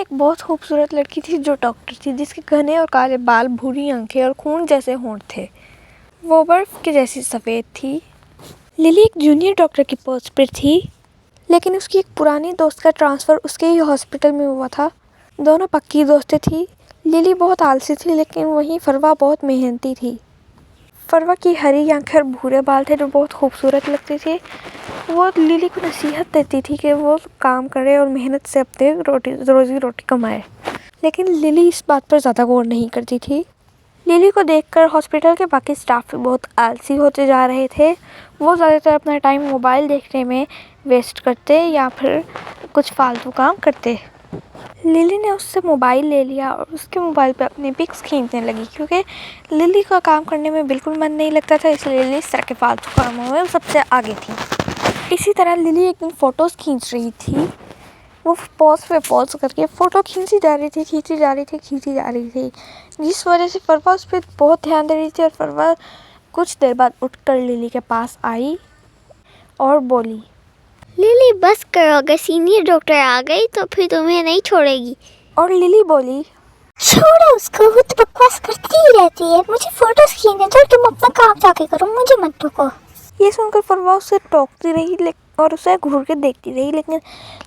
एक बहुत खूबसूरत लड़की थी जो डॉक्टर थी, जिसके घने और काले बाल, भूरी आंखें और खून जैसे होंठ थे। वो बर्फ के जैसी सफ़ेद थी। लिली एक जूनियर डॉक्टर की पोस्ट पर थी, लेकिन उसकी एक पुरानी दोस्त का ट्रांसफ़र उसके ही हॉस्पिटल में हुआ था। दोनों पक्की दोस्तें थी। लिली बहुत आलसी थी, लेकिन वहीं फरवा बहुत मेहनती थी। फरवा की हरी आंखें और भूरे बाल थे जो बहुत खूबसूरत लगते थे। वो लिली को नसीहत देती थी कि वो काम करे और मेहनत से अपने रोज़ी रोटी कमाए, लेकिन लिली इस बात पर ज़्यादा गौर नहीं करती थी। लिली को देखकर हॉस्पिटल के बाकी स्टाफ भी बहुत आलसी होते जा रहे थे। वो ज़्यादातर अपना टाइम मोबाइल देखने में वेस्ट करते या फिर कुछ फालतू काम करते। लिली ने उससे मोबाइल ले लिया और उसके मोबाइल पे अपनी पिक्स खींचने लगी, क्योंकि लिली का काम करने में बिल्कुल मन नहीं लगता था, इसलिए लिली इस तरह के फालतू कामों में सबसे आगे थी। इसी तरह लिली एक दिन फ़ोटोज़ खींच रही थी। वो पॉज पे पॉज करके फ़ोटो खींची जा रही थी, जिस वजह से फरवा उस पर बहुत ध्यान दे रही थी। और फरवा कुछ देर बाद उठकर लिली के पास आई और बोली, लिली बस करो, अगर सीनियर डॉक्टर आ गई तो फिर तुम्हें नहीं छोड़ेगी। और लिली बोली, छोड़ो उसको, वो तो बकवास करती ही रहती है। मुझे फोटोज खींचने दो, तुम अपना काम जाके करो, मुझे मत टोको। ये सुनकर फरवा उसे टोकती रही और उसे घूर के देखती रही, लेकिन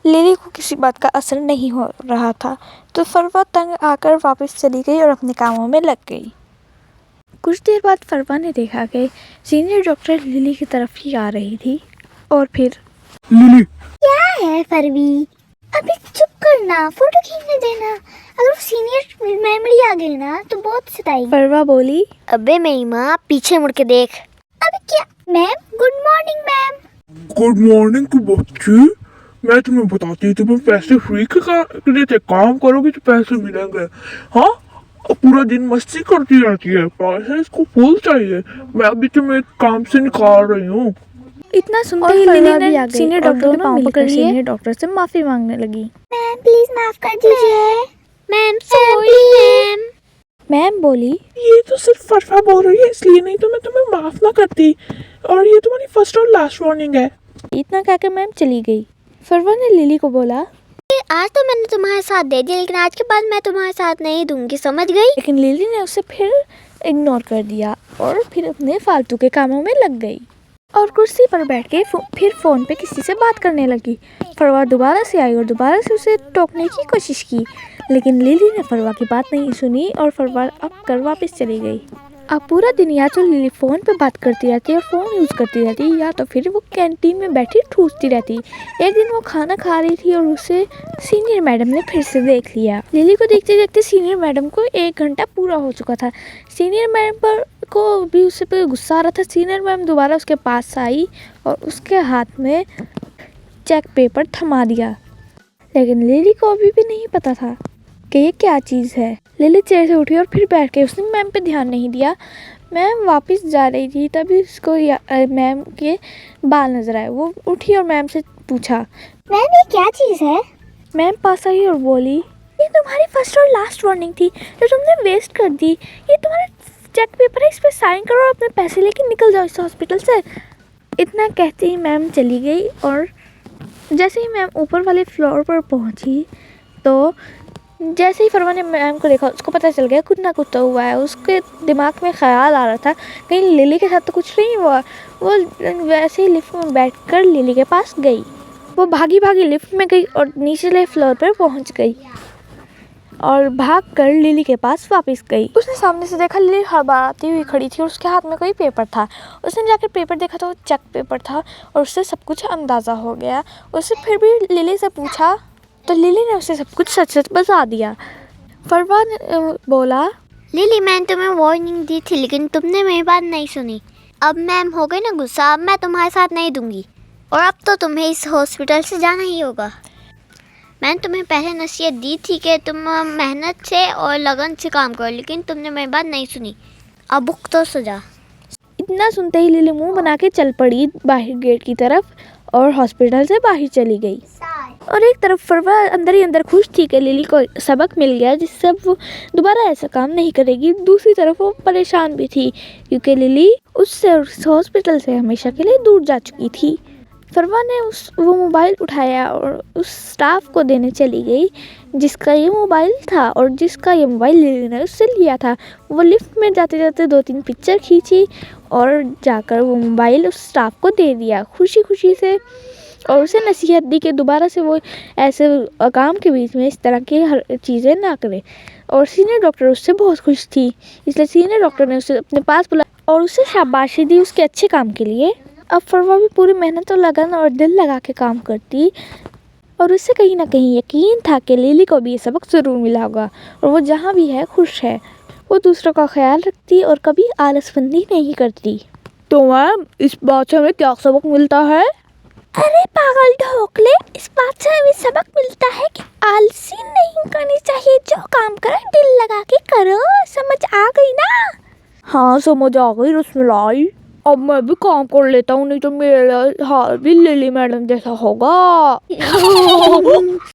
लिली को किसी बात का असर नहीं हो रहा था। तो फरवा तंग आकर वापस चली गई और अपने कामों में लग गई। कुछ देर बाद फरवा ने देखा कि सीनियर डॉक्टर लिली की तरफ ही आ रही थी। और फिर लिली, क्या है फरवी, अभी चुप करना, फोटो खींचने देना। अगर वो सीनियर मेमोरी आ गई ना तो बहुत सताएगी। फरवा बोली, अबे मेरी माँ, पीछे मुड़ के देख। अबे क्या ma'am, good morning ma'am. Good morning की बच्ची। मैं तुम्हें बताती हूँ, तुम्हें पैसे फ्री के देते, काम करोगे तो पैसे मिलेंगे। हाँ, पूरा दिन मस्ती करती रहती है, पैसे इसको फुल चाहिए। मैं अभी तुम्हें काम से निकाल रही हूँ। इतना सुनते ही लिली ने सीनियर डॉक्टर के पांव पकड़ लिए। सीनियर डॉक्टर से माफी मांगने लगी। मैम प्लीज माफ कर दीजिए। Ma'am sorry. मैम बोली, ये तो सिर्फ फरवा बोल रही है, इसलिए नहीं तो मैं तुम्हें माफ ना करती। और ये तुम्हारी फर्स्ट और लास्ट वार्निंग है। इतना कहकर मैम चली गई। फरवा ने लिली को बोला, आज तो मैंने तुम्हारे साथ दे दिया, लेकिन आज के बाद मैं तुम्हारे साथ नहीं दूंगी, समझ गई? लेकिन लिली ने उसे फिर इग्नोर कर दिया और फिर अपने फालतू के कामों में लग गई और कुर्सी पर बैठ के फिर फ़ोन पे किसी से बात करने लगी। फरवा दोबारा से आई और दोबारा से उसे टोकने की कोशिश की, लेकिन लिली ने फरवा की बात नहीं सुनी और फरवा अब कर वापस चली गई। अब पूरा दिन या तो लिली फ़ोन पे बात करती रहती और फ़ोन यूज़ करती रहती, या तो फिर वो कैंटीन में बैठी ठूसती रहती। एक दिन वो खाना खा रही थी और उसे सीनियर मैडम ने फिर से देख लिया। लिली को देखते देखते सीनियर मैडम को 1 घंटा पूरा हो चुका था। सीनियर मैडम को भी उससे पे गुस्सा आ रहा था। सीनियर मैम दोबारा उसके पास आई और उसके हाथ में चेक पेपर थमा दिया, लेकिन लिली को अभी भी नहीं पता था कि ये क्या चीज़ है। लिली चेयर से उठी और फिर बैठ गई। उसने मैम पे ध्यान नहीं दिया। मैम वापस जा रही थी, तभी उसको मैम के बाल नजर आए। वो उठी और मैम से पूछा, मैम ये क्या चीज है? मैम पास आई और बोली, ये तुम्हारी फर्स्ट और लास्ट वार्निंग थी जो तुमने वेस्ट कर दी। ये तुम्हारा चेक पेपर है, इस पर साइन करो और अपने पैसे लेके निकल जाओ इस हॉस्पिटल से। इतना कहते ही मैम चली गई और जैसे ही मैम ऊपर वाले फ्लोर पर पहुंची तो जैसे ही फरवा ने मैम को देखा, उसको पता चल गया कुछ ना कुछ तो हुआ है। उसके दिमाग में ख्याल आ रहा था कहीं लिली के साथ तो कुछ नहीं हुआ। वो वैसे ही लिफ्ट में बैठकर लिली के पास गई। वो भागी भागी लिफ्ट में गई और निचले फ्लोर पर पहुंच गई और भागकर लिली के पास वापस गई। उसने सामने से देखा, लिली हड़बड़ाती हुई खड़ी थी और उसके हाथ में कोई पेपर था। उसने जाकर पेपर देखा तो वो चेक पेपर था और उससे सब कुछ अंदाज़ा हो गया। उससे फिर भी लिली से पूछा तो लिली ने उसे सब कुछ सच सच बता दिया। फरवा ने बोला, लिली मैंने तुम्हें वार्निंग दी थी, लेकिन तुमने मेरी बात नहीं सुनी। अब मैम हो गई ना गुस्सा, अब मैं तुम्हारे साथ नहीं दूंगी और अब तो तुम्हें इस हॉस्पिटल से जाना ही होगा। मैंने तुम्हें पहले नसीहत दी थी कि तुम मेहनत से और लगन से काम करो, लेकिन तुमने मेरी बात नहीं सुनी। अब बुक तो सजा। इतना सुनते ही लिली मुंह बना के चल पड़ी बाहर गेट की तरफ और हॉस्पिटल से बाहर चली गई। और एक तरफ फरवा अंदर ही अंदर खुश थी कि लिली को सबक मिल गया जिससे वो दोबारा ऐसा काम नहीं करेगी। दूसरी तरफ वो परेशान भी थी क्योंकि लिली उससे और उस हॉस्पिटल से हमेशा के लिए दूर जा चुकी थी। फरवा ने वो मोबाइल उठाया और उस स्टाफ को देने चली गई जिसका ये मोबाइल था और जिसका ये मोबाइल लिली ने उससे लिया था। वो लिफ्ट में जाते जाते 2-3 पिक्चर खींची और जाकर वो मोबाइल उस स्टाफ को दे दिया खुशी खुशी से, और उसे नसीहत दी कि दोबारा से वो ऐसे काम के बीच में इस तरह की हर चीज़ें ना करे। और सीनियर डॉक्टर उससे बहुत खुश थी, इसलिए सीनियर डॉक्टर ने उसे अपने पास बुलाया और उसे शाबाशी दी उसके अच्छे काम के लिए। अब फरवा भी पूरी मेहनत और लगन और दिल लगा के काम करती और उससे कहीं ना कहीं यकीन था कि लिली को भी ये सबक ज़रूर मिला होगा और वो जहाँ भी है खुश है। वो दूसरों का ख्याल रखती और कभी आलसबंदी नहीं करती। तो मैम इस बात से हमें क्या सबक मिलता है? अरे पागल ढोकले, इस बात से हमें सबक मिलता है कि आलसी नहीं करनी चाहिए, जो काम करे दिल लगा के करो। समझ आ गई ना? हाँ समझ आ गई रसमलाई। अब मैं भी काम कर लेता हूँ, नहीं तो मेरा हाल भी लिली मैडम जैसा होगा।